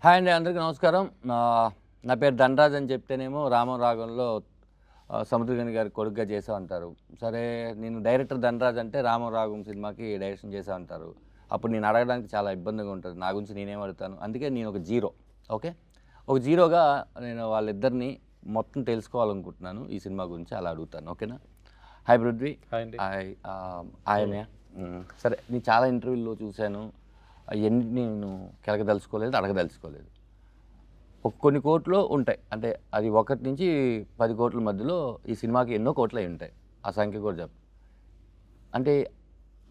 Hi అండి, అందరికీ నమస్కారం. నా పేరు ధనరాజ్ అని చెప్తేనేమో రామం రాగంలో సముద్రగని గారి కొడుకుగా చేసా అంటారు. సరే, నేను డైరెక్టర్ ధనరాజ్ అంటే రామం రాగం సినిమాకి డైరెక్షన్ చేసా అంటారు. అప్పుడు నేను అడగడానికి చాలా ఇబ్బందిగా ఉంటుంది. నా గురించి నేనేం అడుగుతాను? అందుకే నేను ఒక జీరో. ఓకే, ఒక జీరోగా నేను వాళ్ళిద్దరిని మొత్తం తెలుసుకోవాలనుకుంటున్నాను. ఈ సినిమా గురించి అలా అడుగుతాను. ఓకేనా? హాయ్ పృథ్వీ. హాయ్. ఆయనే. సరే, నేను చాలా ఇంటర్వ్యూల్లో చూశాను. అవన్నీ నేను కెలకదలుచుకోలేదు, అడగదలుచుకోలేదు. కొన్ని కోట్లు ఉంటాయి, అంటే అది 1 నుంచి 10 కోట్ల మధ్యలో ఈ సినిమాకి ఎన్నో కోట్లు అయి ఉంటాయి. ఆ సంఖ్య కూడా చెప్పు. అంటే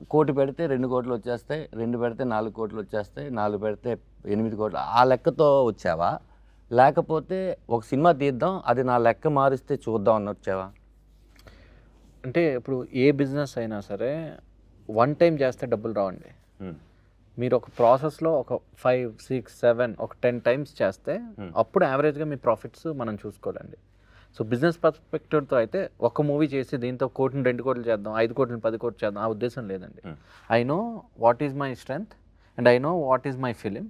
1 కోటి పెడితే 2 కోట్లు వచ్చేస్తాయి, 2 పెడితే 4 కోట్లు వచ్చేస్తాయి, 4 పెడితే 8 కోట్లు. ఆ లెక్కతో వచ్చావా, లేకపోతే ఒక సినిమా తీద్దాం, అది నా లెక్క మారిస్తే చూద్దాం అని వచ్చావా? అంటే ఇప్పుడు ఏ బిజినెస్ అయినా సరే వన్ టైం చేస్తే డబ్బులు రావండి. మీరు ఒక ప్రాసెస్లో ఒక 5, 6, 7 ఒక 10 టైమ్స్ చేస్తే అప్పుడు యావరేజ్గా మీ ప్రాఫిట్స్ మనం చూసుకోవాలండి. సో బిజినెస్ పర్స్పెక్టివ్తో అయితే ఒక మూవీ చేసి దీంతో 1 కోటిని 2 కోట్లు చేద్దాం, 5 కోట్లని 10 కోట్లు చేద్దాం, ఆ ఉద్దేశం లేదండి. I know what is my strength and I know what is my film.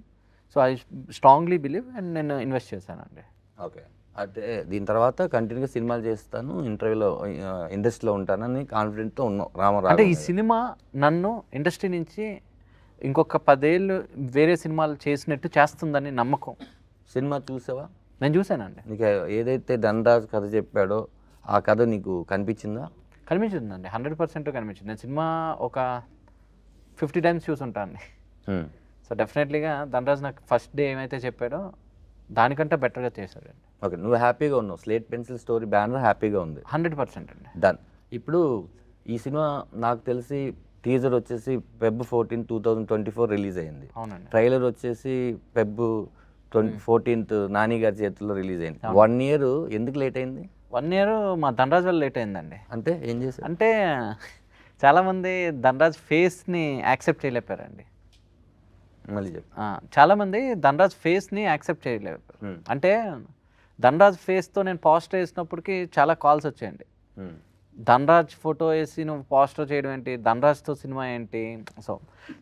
So I strongly believe and నేను ఇన్వెస్ట్ చేశానండి. ఓకే, అయితే దీని తర్వాత కంటిన్యూగా సినిమాలు చేస్తాను, ఇంటర్వ్యూలో ఇండస్ట్రీలో ఉంటానని కాన్ఫిడెంట్తో ఉన్నావు రామారావు. అంటే ఈ సినిమా నన్ను ఇండస్ట్రీ నుంచి ఇంకొక 10 ఏళ్ళు వేరే సినిమాలు చేసినట్టు చేస్తుందని నమ్మకం. సినిమా చూసావా? నేను చూశానండి. నీకు ఏదైతే ధనరాజ్ కథ చెప్పాడో ఆ కథ నీకు కనిపించిందా? కనిపించిందండి, 100% కనిపించింది. నేను సినిమా ఒక 50 టైమ్స్ చూసుంటాను. సో డెఫినెట్లీగా ధనరాజ్ నాకు ఫస్ట్ డే ఏమైతే చెప్పాడో దానికంటే బెటర్గా చేశాడండి. ఓకే, నువ్వు హ్యాపీగా ఉన్నావు. స్లేట్ పెన్సిల్ స్టోరీ బ్యానర్ హ్యాపీగా ఉంది. 100% అండి. డన్. ఇప్పుడు ఈ సినిమా నాకు తెలిసి టీజర్ వచ్చేసి Feb 14, 2024 రిలీజ్ అయింది. అవునండి. ట్రైలర్ వచ్చేసి Feb 14 నాని గారి చేతుల్లో రిలీజ్ అయింది. 1 ఇయర్ ఎందుకు లేట్ అయింది? 1 ఇయర్ మా ధనరాజ్ వల్ల లేట్ అయిందండి. అంటే ఏం చేశారు? అంటే చాలామంది ధనరాజ్ ఫేస్ని యాక్సెప్ట్ చేయలేపారండి. మళ్ళీ చెప్పు. చాలామంది ధనరాజ్ ఫేస్ని యాక్సెప్ట్ చేయలేపారు. అంటే ధనరాజ్ ఫేస్తో నేను పోస్టర్ వేసినప్పటికీ చాలా కాల్స్ వచ్చాయండి. ధనరాజ్ ఫోటో వేసి నువ్వు పోస్టర్ చేయడం ఏంటి, ధనరాజ్తో సినిమా ఏంటి?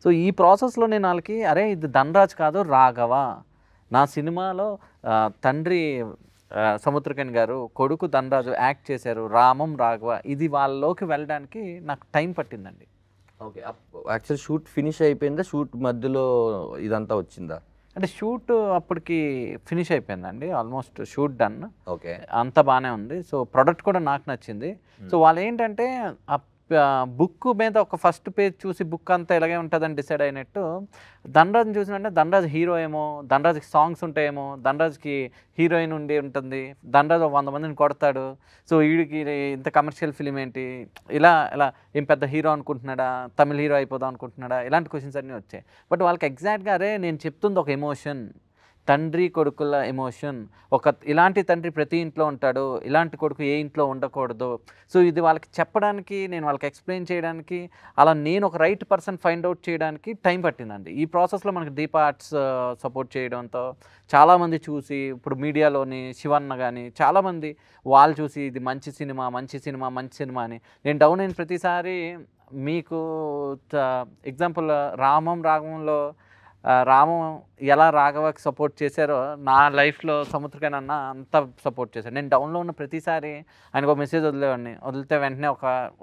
సో ఈ ప్రాసెస్లో నేను వాళ్ళకి, అరే ఇది ధనరాజ్ కాదు రాఘవ, నా సినిమాలో తండ్రి సముద్రకని గారు, కొడుకు ధనరాజు యాక్ట్ చేశారు, రామం రాఘవ, ఇది వాళ్ళలోకి వెళ్ళడానికి నాకు టైం పట్టిందండి. ఓకే, యాక్చువల్ షూట్ ఫినిష్ అయిపోయిందా? షూట్ మధ్యలో ఇదంతా వచ్చిందా? అంటే షూట్ అప్పటికి ఫినిష్ అయిపోయిందండి, ఆల్మోస్ట్ షూట్ డన్. ఓకే, అంతా బాగానే ఉంది. సో ప్రోడక్ట్ కూడా నాకు నచ్చింది. సో వాళ్ళు ఏంటంటే ఆ బుక్ మీద ఒక ఫస్ట్ పేజ్ చూసి బుక్ అంతా ఇలాగే ఉంటుందని డిసైడ్ అయినట్టు ధనరాజ్ని చూసినంటే ధనరాజ్ హీరో ఏమో, ధనరాజ్కి సాంగ్స్ ఉంటాయేమో, ధనరాజ్కి హీరోయిన్ ఉండి ఉంటుంది, ధనరాజ్ 100 మందిని కొడతాడు, సో వీడికి ఇంత కమర్షియల్ ఫిలిం ఏంటి, ఇలా ఏం పెద్ద హీరో అనుకుంటున్నాడా, తమిళ హీరో అయిపోదాం అనుకుంటున్నాడా, ఇలాంటి క్వశ్చన్స్ అన్నీ వచ్చాయి. బట్ వాళ్ళకి ఎగ్జాక్ట్గా అరే నేను చెప్తుంది ఒక ఎమోషన్, తండ్రి కొడుకుల ఎమోషన్. ఇలాంటి తండ్రి ప్రతి ఇంట్లో ఉంటాడు, ఇలాంటి కొడుకు ఏ ఇంట్లో ఉండకూడదు. సో ఇది వాళ్ళకి చెప్పడానికి, నేను వాళ్ళకి ఎక్స్ప్లెయిన్ చేయడానికి, అలా నేను ఒక రైట్ పర్సన్ ఫైండ్ అవుట్ చేయడానికి టైం పట్టిందండి. ఈ ప్రాసెస్లో మనకి దీప ఆర్ట్స్ సపోర్ట్ చేయడంతో చాలామంది చూసి, ఇప్పుడు మీడియాలోని శివన్న కానీ చాలామంది వాళ్ళు చూసి ఇది మంచి సినిమా మంచి సినిమా మంచి సినిమా అని. నేను డౌన్ అయిన ప్రతిసారి మీకు ఎగ్జాంపుల్ రామం రాగంలో రామం ఎలా రాఘవకి సపోర్ట్ చేశారో నా లైఫ్లో సముద్రకని అన్న అంతా సపోర్ట్ చేశారు. నేను డౌన్లో ఉన్న ప్రతిసారి ఆయనకు ఒక మెసేజ్ వదిలేవాడిని. వదిలితే వెంటనే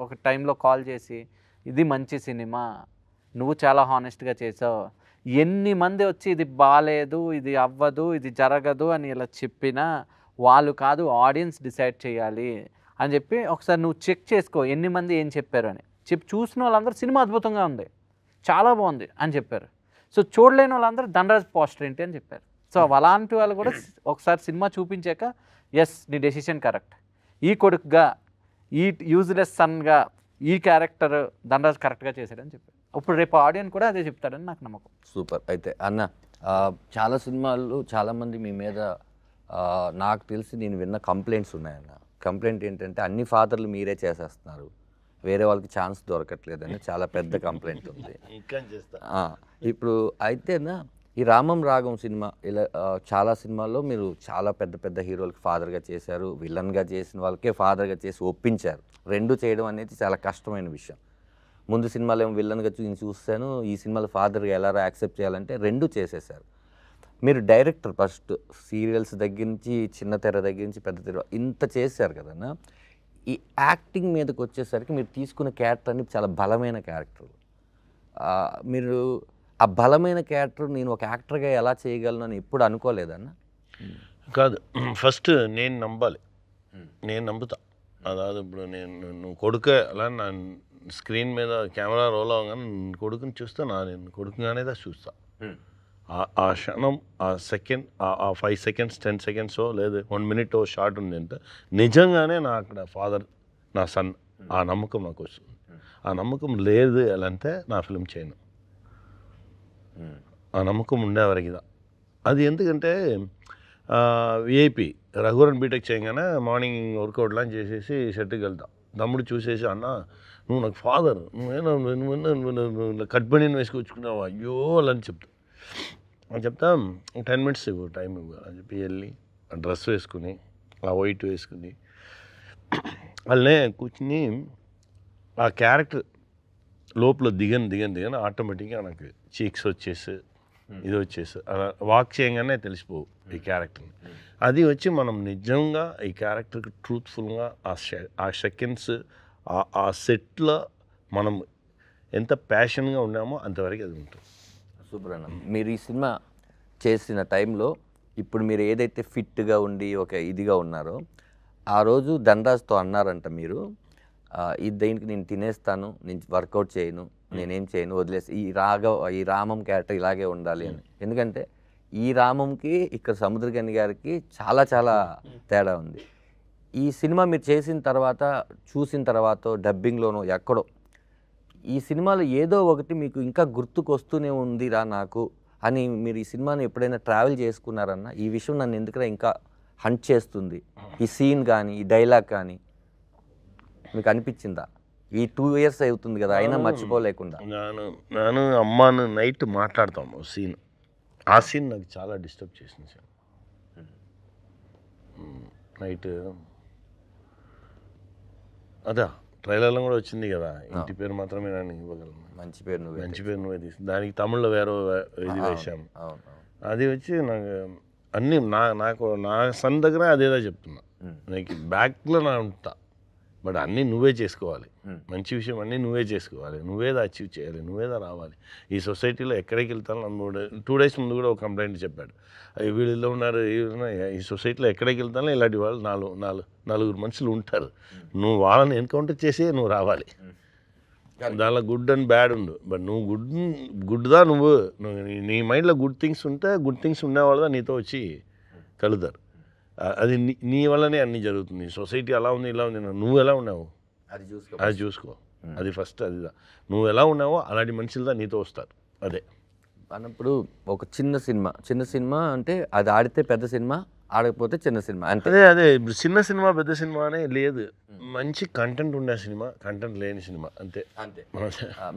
ఒక టైంలో కాల్ చేసి ఇది మంచి సినిమా, నువ్వు చాలా హానెస్ట్గా చేసావు, ఎన్ని మంది వచ్చి ఇది బాగాలేదు, ఇది అవ్వదు, ఇది జరగదు అని ఇలా చెప్పినా వాళ్ళు కాదు, ఆడియన్స్ డిసైడ్ చేయాలి అని చెప్పి ఒకసారి నువ్వు చెక్ చేసుకో ఎన్ని మంది ఏం చెప్పారు అని చూసిన వాళ్ళందరూ సినిమా అద్భుతంగా ఉంది, చాలా బాగుంది అని చెప్పారు. సో చూడలేని వాళ్ళందరూ ధనరాజ్ పోస్టర్ ఏంటి అని చెప్పారు. సో అలాంటి వాళ్ళు కూడా ఒకసారి సినిమా చూపించాక ఎస్ నీ డెసిషన్ కరెక్ట్, ఈ కొడుకుగా, ఈ యూజ్లెస్ సన్గా ఈ క్యారెక్టర్ ధనరాజ్ కరెక్ట్గా చేశాడని చెప్పారు. ఇప్పుడు రేపు ఆడియన్స్ కూడా అదే చెప్తాడని నాకు నమ్మకం. సూపర్. అయితే అన్న, చాలా సినిమాలు చాలామంది మీ మీద నాకు తెలిసి నేను విన్న కంప్లైంట్స్ ఉన్నాయన్న. కంప్లైంట్ ఏంటంటే అన్ని ఫాదర్లు మీరే చేసేస్తున్నారు, వేరే వాళ్ళకి ఛాన్స్ దొరకట్లేదని చాలా పెద్ద కంప్లైంట్ ఉంది. ఇప్పుడు అయితేనా ఈ రామం రాగం సినిమా ఇలా చాలా సినిమాల్లో మీరు చాలా పెద్ద పెద్ద హీరోలకి ఫాదర్గా చేశారు, విలన్గా చేసిన వాళ్ళకే ఫాదర్గా చేసి ఒప్పించారు. రెండు చేయడం అనేది చాలా కష్టమైన విషయం. ముందు సినిమాలో ఏమో విలన్గా చూస్తాను, ఈ సినిమాలో ఫాదర్గా ఎలా యాక్సెప్ట్ చేయాలంటే రెండు చేసేసారు. మీరు డైరెక్టర్ ఫస్ట్ సీరియల్స్ దగ్గర నుంచి చిన్న తెర దగ్గర నుంచి పెద్ద తెర ఇంత చేశారు కదన్నా. ఈ యాక్టింగ్ మీదకి వచ్చేసరికి మీరు తీసుకున్న క్యారెక్టర్ అనేది చాలా బలమైన క్యారెక్టర్. మీరు ఆ బలమైన క్యారెక్టర్ నేను ఒక యాక్టర్గా ఎలా చేయగలను అని ఎప్పుడు అనుకోలేదన్న? కాదు, ఫస్ట్ నేను నమ్మాలి, నేను నమ్ముతా. అదాదు ఇప్పుడు నువ్వు కొడుకే అలా నా స్క్రీన్ మీద కెమెరా రోల్ అవ్వగానే కొడుకుని చూస్తే నేను కొడుకుగానే చూస్తా. ఆ క్షణం, ఆ సెకండ్, ఆ 5 seconds 10 seconds లేదు 1 minute షార్ట్ ఉంది అంటే నిజంగానే నా అక్కడ ఫాదర్, నా సన్, ఆ నమ్మకం నాకు వస్తుంది. ఆ నమ్మకం లేదు ఎలా అంటే నా ఫిల్మ్ చేయను. ఆ నమ్మకం ఉండేవరకిదా. అది ఎందుకంటే విఐపి రఘువరన్ బీటెక్ చేయగానే మార్నింగ్ వర్కౌట్ లాంచ్ చేసేసి షెట్కి వెళ్తా. తమ్ముడు చూసేసి అన్న నువ్వు నాకు ఫాదర్, నువ్వేనా కట్ బనీని వేసుకొచ్చుకున్నావు, అయ్యో అలా అని చెప్తా. అని చెప్తా 10 minutes ఇవ్వు, టైం ఇవ్వు అని చెప్పి వెళ్ళి ఆ డ్రెస్ వేసుకుని, ఆ వైట్ వేసుకుని వాళ్ళనే కూర్చుని ఆ క్యారెక్టర్ లోపల దిగని ఆటోమేటిక్గా నాకు చీక్స్ వచ్చేసి ఇది వచ్చేసి అలా వాక్ చేయగానే తెలిసిపోవు ఈ క్యారెక్టర్ని. అది వచ్చి మనం నిజంగా ఈ క్యారెక్టర్కి ట్రూత్ఫుల్గా ఆ సెకండ్స్ ఆ సెట్లో మనం ఎంత ప్యాషన్గా ఉన్నామో అంతవరకు అది ఉంటుంది. సూపర్ అన్న. మీరు ఈ సినిమా చేసిన టైంలో ఇప్పుడు మీరు ఏదైతే ఫిట్గా ఉండి ఒక ఇదిగా ఉన్నారో ఆ రోజు ధనరాజ్తో అన్నారంట మీరు, దీనికి నేను తినేస్తాను, నేను వర్కౌట్ చేయను, నేనేం చేయను, వదిలేసి ఈ రామం క్యారెక్టర్ ఇలాగే ఉండాలి అని. ఎందుకంటే ఈ రామంకి ఇక్కడ సముద్రగని గారికి చాలా చాలా తేడా ఉంది. ఈ సినిమా మీరు చేసిన తర్వాత చూసిన తర్వాత డబ్బింగ్లోనో ఎక్కడో ఈ సినిమాలో ఏదో ఒకటి మీకు ఇంకా గుర్తుకొస్తూనే ఉందిరా నాకు అని మీరు ఈ సినిమాని ఎప్పుడైనా ట్రావెల్ చేసుకున్నారన్న? ఈ విషయం నన్ను ఎందుకైనా ఇంకా హంట్ చేస్తుంది, ఈ సీన్ కానీ ఈ డైలాగ్ కానీ మీకు అనిపించిందా? ఈ 2 years అవుతుంది కదా అయినా మర్చిపోలేకుండా. నేను అమ్మాను నైట్ మాట్లాడతాము సీన్, ఆ సీన్ నాకు చాలా డిస్టర్బ్ చేసింది సార్. నైట్ అదా ట్రైలర్లో కూడా వచ్చింది కదా, ఇంటి పేరు మాత్రమే నేను ఇవ్వగలను, మంచి పేరు నువ్వే తీసి దానికి తమిళ్లో వేరే ఇది వేసాము. అది వచ్చి నాకు అన్నీ నా సన్ దగ్గర అదేదో చెప్తున్నా, నాకు బ్యాక్లో నా ఉంటా, బట్ అన్నీ నువ్వే చేసుకోవాలి, మంచి విషయం అన్నీ నువ్వే చేసుకోవాలి, నువ్వేదా అచీవ్ చేయాలి, నువ్వేదా రావాలి. ఈ సొసైటీలో ఎక్కడికి వెళ్తాను 2 days ముందు కూడా ఒక కంప్లైంట్ చెప్పాడు, వీళ్ళు ఉన్నారు ఈ సొసైటీలో ఎక్కడికి వెళ్తానో ఇలాంటి వాళ్ళు 4 మనుషులు ఉంటారు, నువ్వు వాళ్ళని ఎన్కౌంటర్ చేసి నువ్వు రావాలి. దానిలో గుడ్ అండ్ బ్యాడ్ ఉండు, బట్ నువ్వు గుడ్దా నువ్వు నీ మైండ్లో గుడ్ థింగ్స్ ఉంటే గుడ్ థింగ్స్ ఉండేవాళ్ళదా నీతో వచ్చి కలుతారు. అది నీ వల్లనే అన్నీ జరుగుతుంది. సొసైటీ అలా ఉంది ఇలా ఉంది, నువ్వు ఎలా ఉన్నావు అది చూసుకో, అది ఫస్ట్. అది నువ్వు ఎలా ఉన్నావో అలాంటి మనుషులదా నీతో వస్తారు. అదే అన్నప్పుడు ఒక చిన్న సినిమా అంటే అది ఆడితే పెద్ద సినిమా, ఆడకపోతే చిన్న సినిమా అంటే అదే చిన్న సినిమా పెద్ద సినిమా అనే లేదు, మంచి కంటెంట్ ఉండే సినిమా, కంటెంట్ లేని సినిమా అంతే.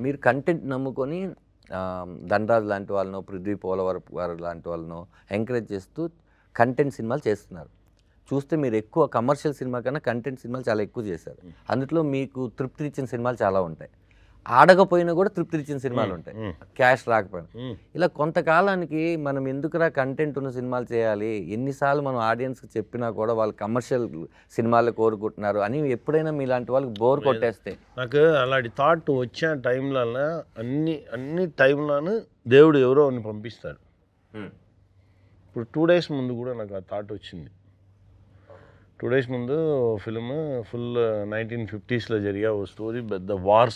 మీరు కంటెంట్ నమ్ముకొని ధనరాజ్ లాంటి వాళ్ళను, పృథ్వీ పోలవరపు గారు లాంటి వాళ్ళను ఎంకరేజ్ చేస్తూ కంటెంట్ సినిమాలు చేస్తున్నారు. చూస్తే మీరు ఎక్కువ కమర్షియల్ సినిమా కన్నా కంటెంట్ సినిమాలు చాలా ఎక్కువ చేశారు. అందులో మీకు తృప్తినిచ్చిన సినిమాలు చాలా ఉంటాయి, ఆడకపోయినా కూడా తృప్తినిచ్చిన సినిమాలు ఉంటాయి, క్యాష్ రాకపోయినా. ఇలా కొంతకాలానికి మనం ఎందుకురా కంటెంట్ ఉన్న సినిమాలు చేయాలి, ఎన్నిసార్లు మనం ఆడియన్స్కి చెప్పినా కూడా వాళ్ళు కమర్షియల్ సినిమాలు కోరుకుంటున్నారు అని ఎప్పుడైనా మీలాంటి వాళ్ళకి బోర్ కొట్టేస్తే? నాకు అలాంటి థాట్ వచ్చే టైంలో అన్ని టైంలోనూ దేవుడు ఎవరో అని పంపిస్తాడు. ఇప్పుడు 2 days ముందు కూడా నాకు ఆ థాట్ వచ్చింది. 2 days ముందు ఫిల్మ్ ఫుల్ 1950s జరిగే ఓ స్టోరీ, పెద్ద వార్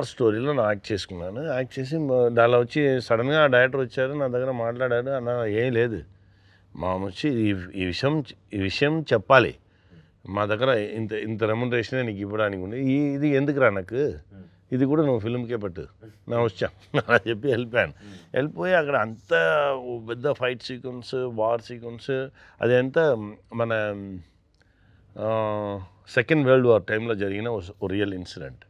స్టోరీలో నేను యాక్ట్ చేసుకున్నాను. యాక్ట్ చేసి దానిలో వచ్చి సడన్గా ఆ డైరెక్టర్ వచ్చారు, నా దగ్గర మాట్లాడాడు, అన్న ఏం లేదు మా వచ్చి ఈ విషయం చెప్పాలి, మా దగ్గర ఇంత రెమ్యునరేషనే నీకు ఇవ్వడానికి ఉంది, ఇది ఎందుకురా నాకు, ఇది కూడా నువ్వు ఫిల్మ్కే పట్టు, నా వచ్చా అలా చెప్పి వెళ్ళిపోయి అక్కడ అంతా పెద్ద ఫైట్ సీక్వెన్స్, వార్ సీక్వెన్స్, అదంతా మన సెకండ్ వరల్డ్ వార్ టైంలో జరిగిన ఓ రియల్ ఇన్సిడెంట్.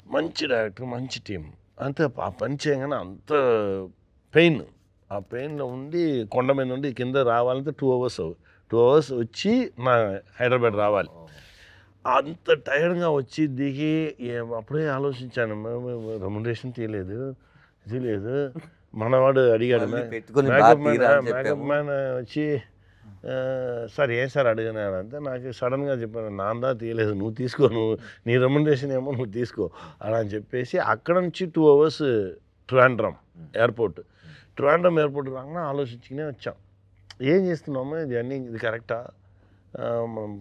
మంచి డైరెక్టర్, మంచి టీం, అంత ఆ పని చేయగానే అంత పెయిన్, ఆ పెయిన్లో ఉండి కొండ మీద ఉండి కింద రావాలంటే 2 hours వచ్చి నా హైదరాబాద్ రావాలి. అంత టైర్డ్గా వచ్చి దిగి అప్పుడే ఆలోచించాను, రెమ్యునరేషన్ తీయలేదు, ఇది లేదు, మనవాడు అడిగాడు మళ్ళీ పెట్టుకొని మేకప్ బాగా తీరా అని మేకప్ చెప్పాము. మ్యాన్ వచ్చి సార్ ఏం సార్ అడిగినాడు అంటే నాకు సడన్గా చెప్పాను నాందా తీయలేదు నువ్వు తీసుకో నువ్వు నీ రెమ్యునరేషన్ ఏమో నువ్వు తీసుకో అలా అని చెప్పేసి అక్కడ నుంచి 2 hours ట్రివాండ్రం ఎయిర్పోర్ట్ రాగానే ఆలోచించుకునే వచ్చాం ఏం చేస్తున్నాము ఇది కరెక్టా మనం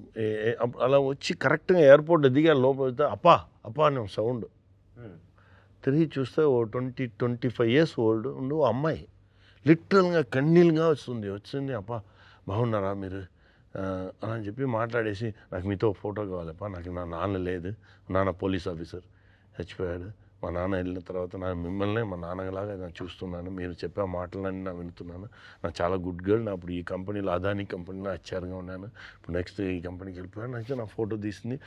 అలా వచ్చి కరెక్ట్గా ఎయిర్పోర్ట్ దిగా లోపల వెళ్తే అప్పా అని సౌండ్ తిరిగి చూస్తే ఓ 20-25 years ఓల్డ్ ఉండు అమ్మాయి లిటరల్గా కన్నీళ్ళుగా వచ్చింది అప్పా బాగున్నారా మీరు అలా అని చెప్పి మాట్లాడేసి నాకు మీతో ఫోటో కావాలప్పా నాకు నా నాన్న లేదు నాన్న పోలీస్ ఆఫీసర్ చచ్చిపోయాడు మా నాన్న వెళ్ళిన తర్వాత నాకు మిమ్మల్ని మా నాన్నలాగా నేను చూస్తున్నాను మీరు చెప్పే మాటలన్నీ నా వింటున్నాను నాకు చాలా గుడ్ గర్ల్ నా ఇప్పుడు ఈ కంపెనీలో అదానీ కంపెనీలో హెచ్ఆర్గా ఉన్నాను ఇప్పుడు నెక్స్ట్ ఈ కంపెనీకి వెళ్ళిపోయాను నాకు నా ఫోటో తీసింది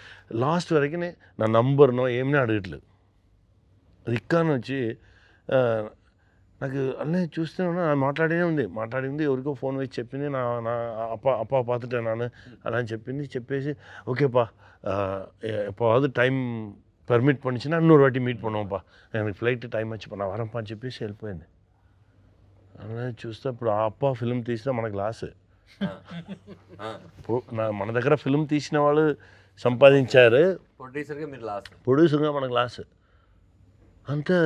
లాస్ట్ వరకు నా నంబర్నో ఏమీ అడగట్లేదు అది ఇక్కాను వచ్చి నాకు అన్నీ చూస్తూనే ఉన్నా మాట్లాడింది ఎవరికో ఫోన్ వేసి చెప్పింది నా అప్పా పాతుటే నాన్న అలా అని చెప్పేసి ఓకేపా எப்போவாவது டைம் பர்மிட் பண்ணிச்சுன்னா இன்னொரு வாட்டி மீட் பண்ணுவோம்ப்பா எனக்கு ఫ్లైట్ టైం వచ్చి నా వరంపా అని చెప్పేసి వెళ్ళిపోయింది అలా చూస్తే ఇప్పుడు ఆ అప్ప ఫిల్మ్ తీసినా మనకు లాస్ మన దగ్గర ఫిల్మ్ తీసిన వాళ్ళు సంపాదించారు ప్రొడ్యూసర్గా మనకు లాస్ అంతే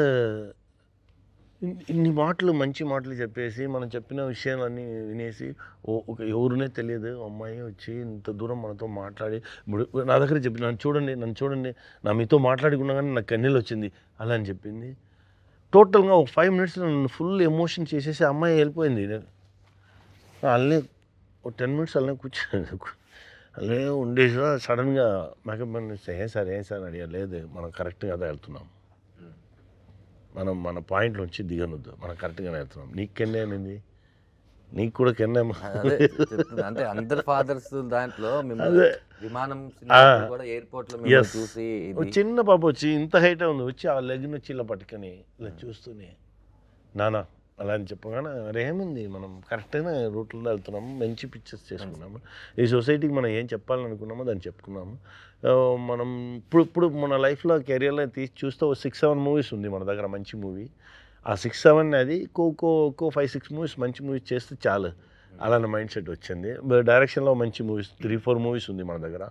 ఇన్ని మాటలు మంచి మాటలు చెప్పేసి మనం చెప్పిన విషయాలన్నీ వినేసి ఎవరునే తెలియదు అమ్మాయి వచ్చి ఇంత దూరం మనతో మాట్లాడి నా దగ్గర చెప్పి నన్ను చూడండి నా మీతో మాట్లాడుకున్నా కానీ నాకు కన్నీళ్ళు వచ్చింది అలా అని చెప్పింది టోటల్గా ఒక 5 minutes నన్ను ఫుల్ ఎమోషన్ చేసేసి అమ్మాయి వెళ్ళిపోయింది అలానే ఒక 10 minutes అలానే కూర్చొని అలానే ఉండేసి సడన్గా మేకప్ ఏం సార్ అడిగారు లేదు మనం కరెక్ట్గా అదే వెళ్తున్నాం మన పాయింట్లో వచ్చి దిగనొద్దు మనం కరెక్ట్గానే వెళ్తున్నాం నీకు కెన్నే అనింది నీకు కూడా కెన్నే అంటే అందరు ఫాదర్స్ దాంట్లో విమానం కూడా ఎయిర్పోర్ట్ లో చూసి చిన్న పాప వచ్చి ఇంత హైట్ ఉంది వచ్చి ఆ లెగ్ని వచ్చి ఇలా పట్టుకొని ఇలా చూస్తూనే నానా అలా అని చెప్పగానే ఏముంది మనం కరెక్ట్గా రూట్లో వెళ్తున్నాము మంచి పిక్చర్స్ చేసుకున్నాము ఈ సొసైటీకి మనం ఏం చెప్పాలని అనుకున్నామో దాన్ని చెప్పుకున్నాము మనం ఇప్పుడు మన లైఫ్లో కెరియర్లో తీసి చూస్తే 6-7 మూవీస్ ఉంది మన దగ్గర మంచి మూవీ ఆ 6-7 అది ఒక్కో 5-6 మూవీస్ మంచి మూవీస్ చేస్తే చాలు అలానే మైండ్ సెట్ వచ్చింది డైరెక్షన్లో మంచి మూవీస్ 3-4 మూవీస్ ఉంది మన దగ్గర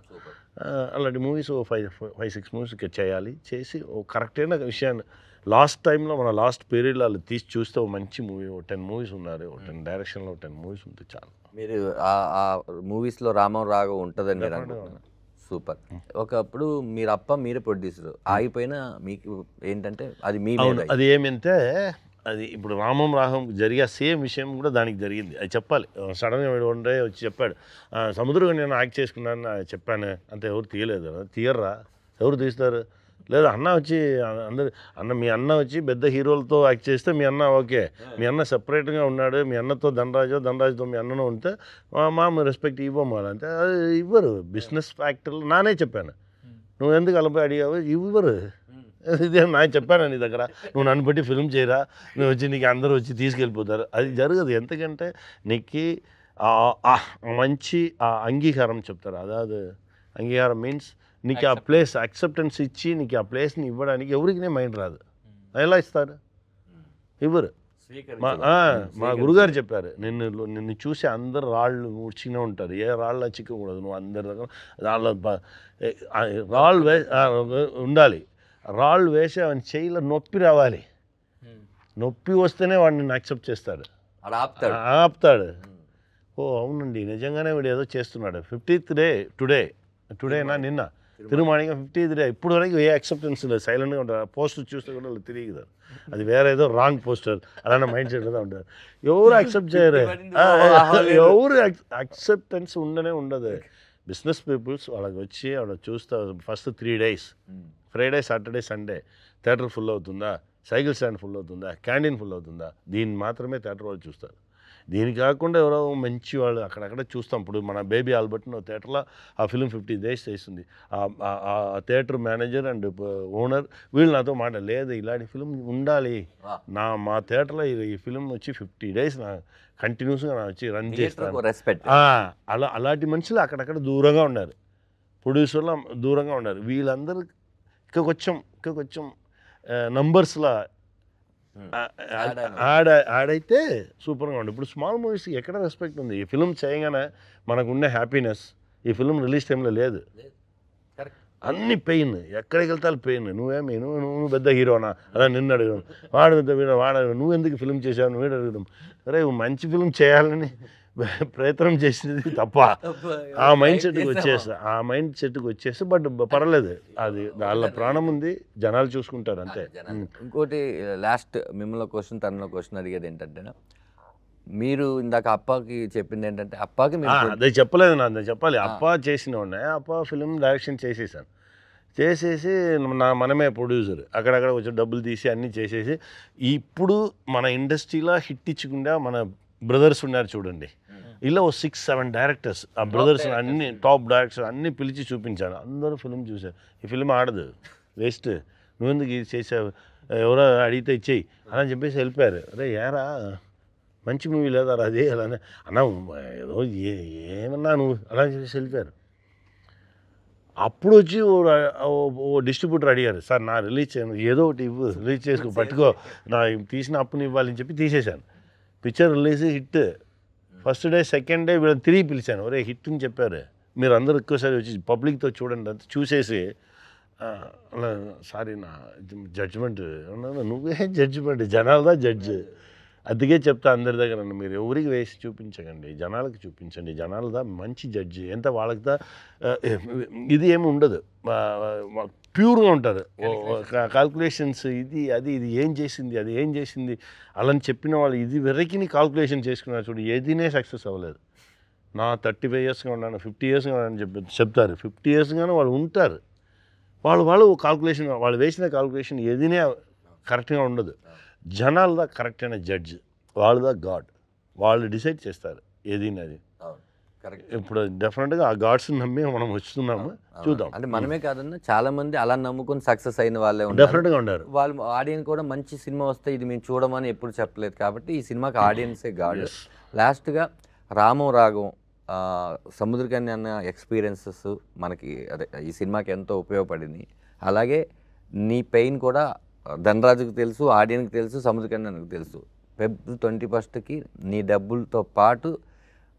అలాంటి మూవీస్ 5-6 మూవీస్ చేయాలి చేసి కరెక్ట్ అయిన విషయాన్ని లాస్ట్ టైంలో మన లాస్ట్ పీరియడ్లో వాళ్ళు తీసి చూస్తే మంచి మూవీ 10 మూవీస్ ఉన్నారు 10 డైరెక్షన్లో 10 మూవీస్ ఉంటే చాలు మీరు ఆ మూవీస్లో రామం రాఘవ్ ఉంటుందని మీరు అనుకుంటున్నారు సూపర్ ఒకప్పుడు మీరే ప్రొడ్యూసర్ ఆగిపోయినా మీకు ఏంటంటే అది మీ అది ఏమంటే అది ఇప్పుడు రామం రాఘవం జరిగే సేమ్ విషయం కూడా దానికి జరిగింది అది చెప్పాలి సడన్గా వన్ డే వచ్చి చెప్పాడు సముద్రంగా నేను యాక్ట్ చేసుకున్నాను చెప్పాను అంతే ఎవరు తీయలేదు తీయర్రా ఎవరు తీస్తారు లేదా అన్న వచ్చి మీ అన్న వచ్చి పెద్ద హీరోలతో యాక్ట్ చేస్తే మీ అన్న ఓకే మీ అన్న సెపరేట్గా ఉన్నాడు మీ అన్నతో ధనరాజుతో మీ అన్నను ఉంటే మా రెస్పెక్ట్ ఇవ్వము అంటే అది ఇవ్వరు బిజినెస్ ఫ్యాక్టర్లు నానే చెప్పాను నువ్వు ఎందుకు అలపై అడిగావు ఇవ్వరు ఇదే నా చెప్పాను నీ దగ్గర నువ్వు నన్ను బట్టి ఫిల్మ్ చేయరా నువ్వు వచ్చి నీకు అందరూ వచ్చి తీసుకెళ్ళిపోతారు అది జరగదు ఎందుకంటే నీకు మంచి అంగీకారం చెప్తారు అదాదు అంగీకారం మీన్స్ నీకు ఆ ప్లేస్ యాక్సెప్టెన్స్ ఇచ్చి నీకు ఆ ప్లేస్ని ఇవ్వడానికి ఎవరికి మైండ్ రాదు ఎలా ఇస్తారు ఇవ్వరు మా గురుగారు చెప్పారు నిన్ను చూసి అందరు రాళ్ళు ఉడిచినే ఉంటారు ఏ రాళ్ళ చిక్కకూడదు నువ్వు అందరి దగ్గర రాళ్ళు ఉండాలి రాళ్ళు వేసి అవన్నీ చేయిలో నొప్పి రావాలి నొప్పి వస్తేనే వాడిని యాక్సెప్ట్ చేస్తాడు ఆపుతాడు ఓ అవునండి నిజంగానే వీడు ఏదో చేస్తున్నాడు 50th డే టుడేనా నిన్న తిరుమాణిగా 50th డే ఇప్పుడు వరకు ఏ యాక్సెప్టెన్స్ లేదు సైలెంట్గా ఉంటారు పోస్టర్ చూస్తే కూడా వాళ్ళు తిరిగిదారు అది వేరే ఏదో రాంగ్ పోస్టర్ అలానే మైండ్ సెట్గా ఉంటారు ఎవరు యాక్సెప్ట్ చేయరు ఎవరు యాక్సెప్టెన్స్ ఉండదు బిజినెస్ పీపుల్స్ వాళ్ళకి వచ్చి అక్కడ చూస్తారు first 3 days Friday Saturday Sunday theatre full అవుతుందా సైకిల్ స్టాండ్ ఫుల్ అవుతుందా క్యాంటీన్ ఫుల్ అవుతుందా దీన్ని మాత్రమే థియేటర్ వాళ్ళు చూస్తారు దీనికి కాకుండా ఎవరో మంచి వాళ్ళు అక్కడక్కడ చూస్తాం ఇప్పుడు మన బేబీ ఆల్బర్ట్ థియేటర్లో ఆ ఫిలిం 50 days చేస్తుంది ఆ థియేటర్ మేనేజర్ అండ్ ఓనర్ వీళ్ళు నాతో లేదు ఇలాంటి ఫిలిం ఉండాలి మా థియేటర్లో ఈ ఫిలిం వచ్చి 50 days నా కంటిన్యూస్గా నా వచ్చి రన్ చేస్తాను అలాంటి మనుషులు అక్కడక్కడ దూరంగా ఉన్నారు ప్రొడ్యూసర్లు దూరంగా ఉన్నారు వీళ్ళందరూ ఇంకా కొంచెం నంబర్స్లో ఆడైతే సూపర్గా ఉండే. ఇప్పుడు స్మాల్ మూవీస్ ఎక్కడ రెస్పెక్ట్ ఉంది? ఈ ఫిల్మ్ చేయగానే మనకున్న హ్యాపీనెస్ ఈ ఫిల్మ్ రిలీజ్ టైంలో లేదు. అన్ని పెయిన్, ఎక్కడికి వెళ్తా పెయిన్. నువ్వు పెద్ద హీరోనా అలా నిన్ను అడగడం, వాడు పెద్ద హీరో వాడు నువ్వు ఎందుకు ఫిల్మ్ చేసావు నువ్వు అడగడం. అరే మంచి ఫిల్మ్ చేయాలని ప్రయత్నం చేసేది తప్ప ఆ మైండ్ సెట్కి వచ్చేసి బట్ పర్లేదు, అది వాళ్ళ ప్రాణం ఉంది, జనాలు చూసుకుంటారు అంతే. ఇంకోటి లాస్ట్ మిమ్మల్ని క్వశ్చన్ తనలో క్వశ్చన్ అడిగేది ఏంటంటే, మీరు ఇందాక అప్పాకి చెప్పింది ఏంటంటే అప్పాకి అదే చెప్పలేదు నా చెప్పాలి. అప్ప చేసిన ఉన్నాయి, అప్ప ఫిల్మ్ డైరెక్షన్ చేసేసాను, చేసేసి మనమే ప్రొడ్యూసర్, అక్కడక్కడ కొంచెం డబ్బులు తీసి అన్నీ చేసేసి ఇప్పుడు మన ఇండస్ట్రీలో హిట్ ఇచ్చుకుండా మన బ్రదర్స్ ఉన్నారు చూడండి, ఇలా 6-7 డైరెక్టర్స్, ఆ బ్రదర్స్ అన్ని టాప్ డైరెక్టర్స్ అన్నీ పిలిచి చూపించాను. అందరూ ఫిల్మ్ చూశారు. ఈ ఫిల్మ్ ఆడదు, వేస్ట్, నువ్వెందుకు ఇది చేసావు, ఎవరో అడిగితే ఇచ్చేయి అని చెప్పేసి వెళ్ళిపోయారు. అరే ఏరా మంచి మూవీ లేదా అదే అలానే అన్నా ఏదో ఏమన్నా నువ్వు అలా చేసి వెళ్ళిపోయారు. అప్పుడు వచ్చి ఓ డిస్ట్రిబ్యూటర్ అడిగారు, సార్ నా రిలీజ్ చేయను, ఏదో ఒకటి ఇవ్వు, రిలీజ్ చేసుకో, పట్టుకో, నా తీసిన అప్పుని ఇవ్వాలని చెప్పి తీసేశాను. Picture release hit. First day second day వీళ్ళని తిరిగి పిలిచాను, ఒరే హిట్ అని చెప్పారు, మీరు అందరూ ఎక్కువసారి వచ్చి పబ్లిక్తో చూడండి అంత చూసేసి అలా సారీ నా జడ్జిమెంట్. నువ్వే జడ్జిమెంట్, జనాలదా జడ్జ్. అందుకే చెప్తా అందరి దగ్గర, మీరు ఎవరికి వేసి చూపించకండి, జనాలకు చూపించండి, జనాలదా మంచి జడ్జి. ఎంత వాళ్ళకిదా ఇది ఏమి ఉండదు, ప్యూర్గా ఉంటారు. కాల్కులేషన్స్ ఇది ఏం చేసింది, అది ఏం చేసింది అలా అని చెప్పిన వాళ్ళు ఇది వెర్రకిని కాల్కులేషన్ చేసుకున్నారు చూడు, ఏదీనే సక్సెస్ అవ్వలేదు. నా 35 ఇయర్స్గా ఉన్నాను, 50 ఇయర్స్గా ఉన్నాను చెప్తారు, 50 ఇయర్స్గానే వాళ్ళు ఉంటారు. వాళ్ళు కాల్కులేషన్, వాళ్ళు వేసిన కాల్కులేషన్ ఏదీనే కరెక్ట్గా ఉండదు. జనాలదా కరెక్ట్ అయిన జడ్జ్, వాళ్ళదా గాడ్, వాళ్ళు డిసైడ్ చేస్తారు ఏదైనా. అది ఇప్పుడు డెఫినెట్గా ఆ గాడ్స్ని నమ్మి మనం వస్తున్నాము, చూద్దాం. అంటే మనమే కాదన్నా చాలా మంది అలా నమ్ముకొని సక్సెస్ అయిన వాళ్ళే డెఫినెట్గా ఉన్నారు. వాళ్ళు ఆడియన్స్ కూడా మంచి సినిమా వస్తే ఇది మేము చూడమని ఎప్పుడు చెప్పలేదు, కాబట్టి ఈ సినిమాకి ఆడియన్సే గాడ్. లాస్ట్గా రామం రాగం సముద్రకన్య అన్న ఎక్స్పీరియన్సెస్ మనకి అదే ఈ సినిమాకి ఎంతో ఉపయోగపడింది. అలాగే నీ పెయిన్ కూడా ధనరాజుకు తెలుసు, ఆడియన్కి తెలుసు, సముద్రకన్యకు తెలుసు. February 21కి నీ డబ్బులతో పాటు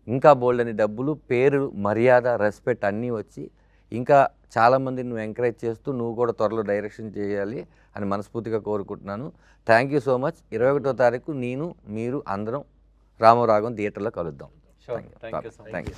ఇంకా బోల్డ్ అని డబ్బులు, పేరు, మర్యాద, రెస్పెక్ట్ అన్నీ వచ్చి ఇంకా చాలామంది నువ్వు ఎంకరేజ్ చేస్తూ నువ్వు కూడా త్వరలో డైరెక్షన్ చేయాలి అని మనస్ఫూర్తిగా కోరుకుంటున్నాను. Thank you so much. 21వ తారీఖు మీరు అందరం రామరాగం థియేటర్లో కలుద్దాం. Thank you.